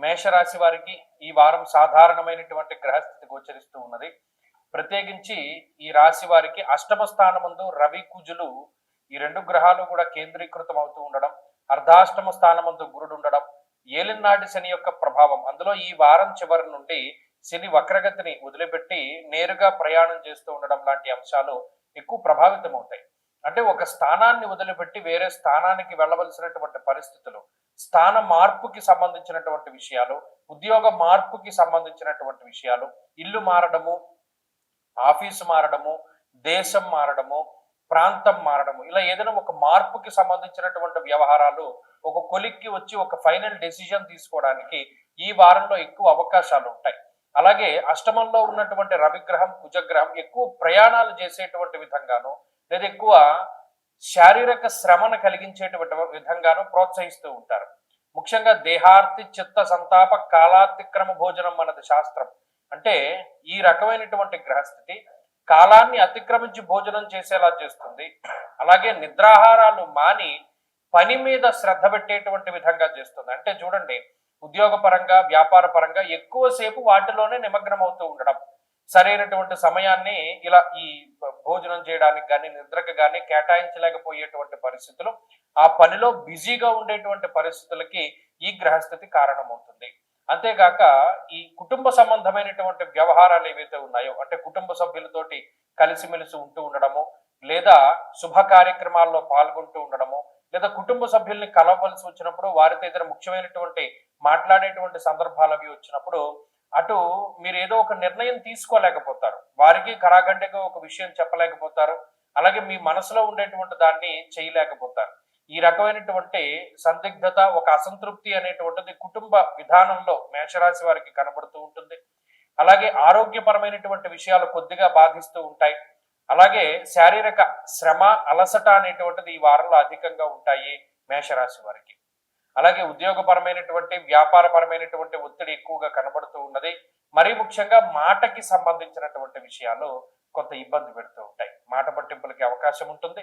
మేషరాశి వారికి ఈ వారం సాధారణమైనటువంటి గ్రహస్థితి గోచరిస్తూ ఉన్నది. ప్రత్యేకించి ఈ రాశి వారికి అష్టమ స్థానమందు రవి కుజులు ఈ రెండు గ్రహాలు కూడా కేంద్రీకృతం అవుతూ ఉండడం, అర్ధాష్టమ స్థానమందు గురుడు ఉండడం, ఏలినాటి శని యొక్క ప్రభావం, అందులో ఈ వారం చివరి నుండి శని వక్రగతిని వదిలిపెట్టి నేరుగా ప్రయాణం చేస్తూ ఉండడం లాంటి అంశాలు ఎక్కువ ప్రభావితం అవుతాయి. అంటే ఒక స్థానాన్ని వదిలిపెట్టి వేరే స్థానానికి వెళ్ళవలసినటువంటి పరిస్థితులు, స్థాన మార్పుకి సంబంధించినటువంటి విషయాలు, ఉద్యోగ మార్పుకి సంబంధించినటువంటి విషయాలు, ఇల్లు మారడము, ఆఫీసు మారడము, దేశం మారడము, ప్రాంతం మారడము, ఇలా ఏదైనా ఒక మార్పుకి సంబంధించినటువంటి వ్యవహారాలు ఒక కొలిక్కి వచ్చి ఒక ఫైనల్ డెసిజన్ తీసుకోవడానికి ఈ వారంలో ఎక్కువ అవకాశాలు ఉంటాయి. అలాగే అష్టమంలో ఉన్నటువంటి రవిగ్రహం కుజగ్రహం ఎక్కువ ప్రయాణాలు చేసేటువంటి విధంగాను, లేదా ఎక్కువ శారీరక శ్రమను కలిగించేటువంటి విధంగాను ప్రోత్సహిస్తూ ఉంటారు. ముఖ్యంగా దేహార్తి చిత్త సంతాప కాలాతిక్రమ భోజనం అన్నది శాస్త్రం. అంటే ఈ రకమైనటువంటి గ్రహస్థితి కాలాన్ని అతిక్రమించి భోజనం చేసేలా చేస్తుంది. అలాగే నిద్రాహారాలు మాని పని మీద శ్రద్ధ పెట్టేటువంటి విధంగా చేస్తుంది. అంటే చూడండి, ఉద్యోగ పరంగా వ్యాపార పరంగా ఎక్కువసేపు వాటిలోనే నిమగ్నం అవుతూ ఉండడం, సరైనటువంటి సమయాన్ని ఇలా ఈ భోజనం చేయడానికి కానీ నిద్రకు కానీ కేటాయించలేకపోయేటువంటి పరిస్థితులు, ఆ పనిలో బిజీగా ఉండేటువంటి పరిస్థితులకి ఈ గ్రహస్థితి కారణమవుతుంది. అంతేగాక ఈ కుటుంబ సంబంధమైనటువంటి వ్యవహారాలు ఏవైతే ఉన్నాయో, అంటే కుటుంబ సభ్యులతోటి కలిసిమెలిసి ఉంటూ ఉండడము, లేదా శుభ కార్యక్రమాల్లో పాల్గొంటూ ఉండడము, లేదా కుటుంబ సభ్యుల్ని కలవలసి వచ్చినప్పుడు వారితో ఏదైనా ముఖ్యమైనటువంటి మాట్లాడేటువంటి సందర్భాలు అవి వచ్చినప్పుడు అటు మీరు ఏదో ఒక నిర్ణయం తీసుకోలేకపోతారు, వారికి కరాగండిగా ఒక విషయం చెప్పలేకపోతారు, అలాగే మీ మనసులో ఉండేటువంటి దాన్ని చేయలేకపోతారు. ఈ రకమైనటువంటి సందిగ్ధత, ఒక అసంతృప్తి అనేటువంటిది కుటుంబ విధానంలో మేషరాశి వారికి కనబడుతూ ఉంటుంది. అలాగే ఆరోగ్యపరమైనటువంటి విషయాలు కొద్దిగా బాధిస్తూ ఉంటాయి. అలాగే శారీరక శ్రమ అలసట అనేటువంటిది ఈ వారంలో అధికంగా ఉంటాయి మేషరాశి వారికి. అలాగే ఉద్యోగపరమైనటువంటి వ్యాపారపరమైనటువంటి ఒత్తిడి ఎక్కువగా కనబడుతూ ఉన్నది. మరీ ముఖ్యంగా మాటకి సంబంధించినటువంటి విషయాలు కొంత ఇబ్బంది పెడుతూ ఉంటాయి. మాట పట్టింపులకి అవకాశం ఉంటుంది.